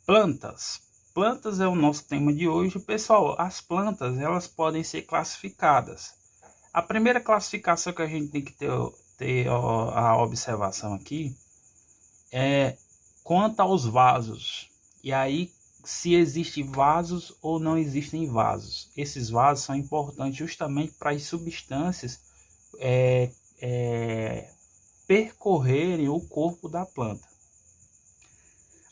Plantas. Plantas é o nosso tema de hoje. Pessoal, as plantas elas podem ser classificadas. A primeira classificação que a gente tem que ter a observação aqui é quanto aos vasos. E aí, se existem vasos ou não existem vasos. Esses vasos são importantes justamente para as substâncias percorrerem o corpo da planta.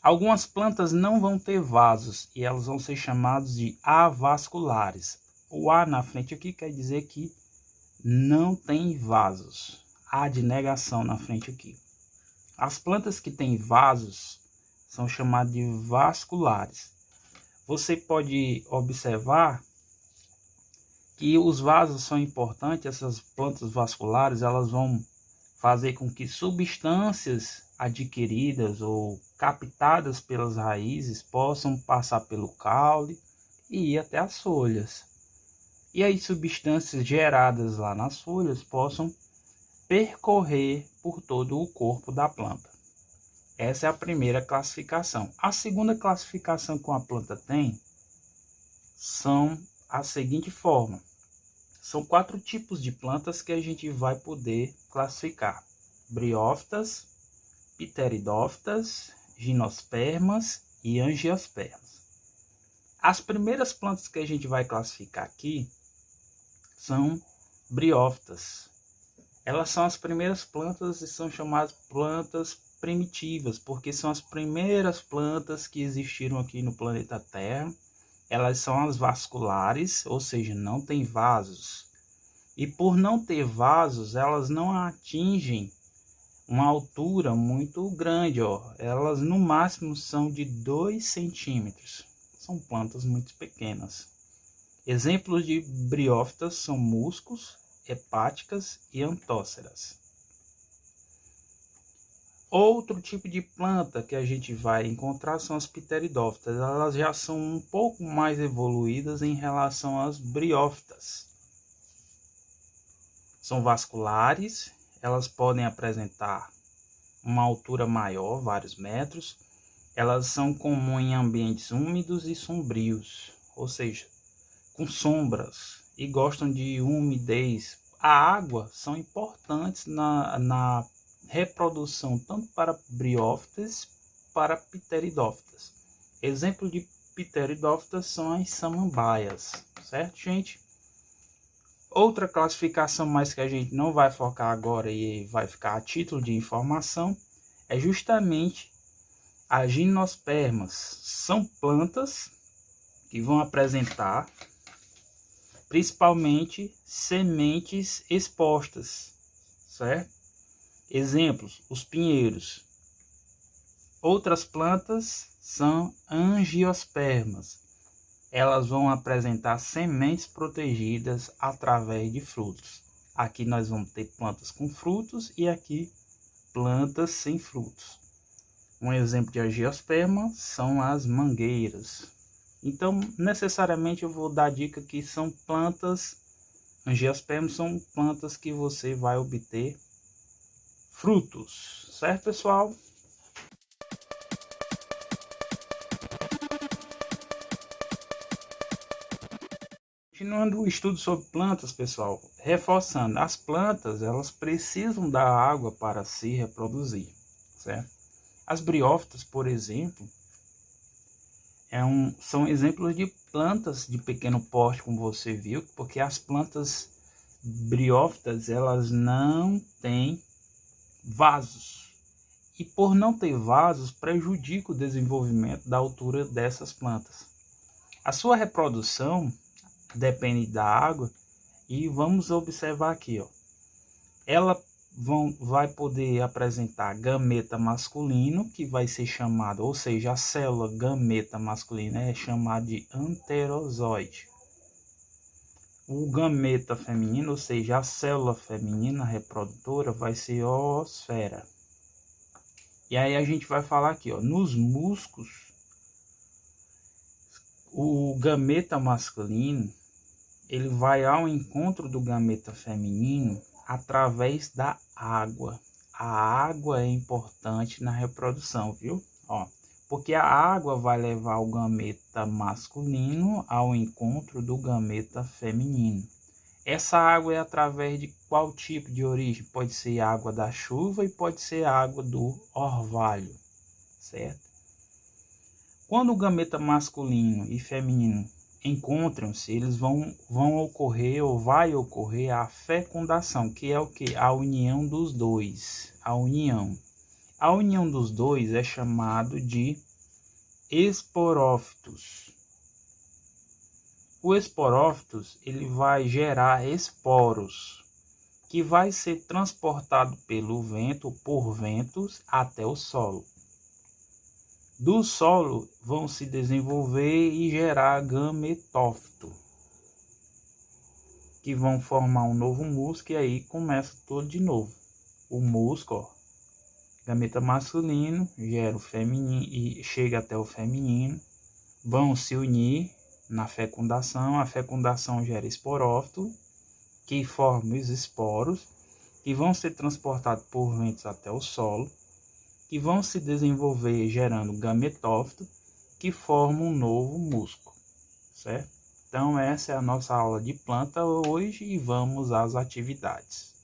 Algumas plantas não vão ter vasos e elas vão ser chamadas de avasculares. O A na frente aqui quer dizer que não tem vasos. A de negação na frente aqui. As plantas que têm vasos são chamadas de vasculares. Você pode observar que os vasos são importantes. Essas plantas vasculares elas vão fazer com que substâncias adquiridas ou captadas pelas raízes possam passar pelo caule e ir até as folhas. E aí substâncias geradas lá nas folhas possam percorrer por todo o corpo da planta. Essa é a primeira classificação. A segunda classificação que a planta tem são a seguinte forma. São 4 tipos de plantas que a gente vai poder classificar: briófitas, pteridófitas, gimnospermas e angiospermas. As primeiras plantas que a gente vai classificar aqui são briófitas. Elas são as primeiras plantas e são chamadas plantas primitivas, porque são as primeiras plantas que existiram aqui no planeta Terra. Elas são as vasculares, ou seja, não tem vasos. E por não ter vasos, elas não atingem uma altura muito grande, ó. Elas no máximo são de 2 centímetros. São plantas muito pequenas. Exemplos de briófitas são muscos, hepáticas e antóceras. Outro tipo de planta que a gente vai encontrar são as pteridófitas. Elas já são um pouco mais evoluídas em relação às briófitas. São vasculares, elas podem apresentar uma altura maior, vários metros. Elas são comuns em ambientes úmidos e sombrios, ou seja, com sombras, e gostam de umidez. A água são importantes na reprodução tanto para briófitas para pteridófitas. Exemplo de pteridófitas são as samambaias, certo, gente? Outra classificação mais que a gente não vai focar agora e vai ficar a título de informação é justamente as gimnospermas. São plantas que vão apresentar principalmente sementes expostas, certo? Exemplos, os pinheiros. Outras plantas são angiospermas. Elas vão apresentar sementes protegidas através de frutos. Aqui nós vamos ter plantas com frutos e aqui plantas sem frutos. Um exemplo de angiosperma são as mangueiras. Então, necessariamente eu vou dar dica que são plantas, angiospermas são plantas que você vai obter frutos, certo, pessoal? Continuando o estudo sobre plantas, pessoal, reforçando, as plantas elas precisam da água para se reproduzir, certo? As briófitas, por exemplo, são exemplos de plantas de pequeno porte, como você viu, porque as plantas briófitas elas não têm vasos. E por não ter vasos, prejudica o desenvolvimento da altura dessas plantas. A sua reprodução depende da água e vamos observar aqui, ó. Ela vai poder apresentar gameta masculino, que vai ser chamado, ou seja, a célula gameta masculina é chamada de anterozoide. O gameta feminino, ou seja, a célula feminina reprodutora, vai ser oosfera. E aí a gente vai falar aqui, ó, nos muscos, o gameta masculino, ele vai ao encontro do gameta feminino através da água. A água é importante na reprodução, viu? Ó, Porque a água vai levar o gameta masculino ao encontro do gameta feminino. Essa água é através de qual tipo de origem? Pode ser água da chuva e pode ser água do orvalho, certo? Quando o gameta masculino e feminino encontram-se, eles vão ocorrer ou vai ocorrer a fecundação, que é o que? A união dos dois. A união dos dois é chamado de esporófitos. O esporófitos ele vai gerar esporos, que vai ser transportado pelo vento, por ventos, até o solo. Do solo vão se desenvolver e gerar gametófito, que vão formar um novo músculo, e aí começa tudo de novo. O músculo, ó, gameta masculino gera o feminino e chega até o feminino, vão se unir na fecundação, a fecundação gera esporófito, que forma os esporos, que vão ser transportados por ventos até o solo, que vão se desenvolver gerando gametófito, que forma um novo músculo, certo? Então essa é a nossa aula de planta hoje e vamos às atividades.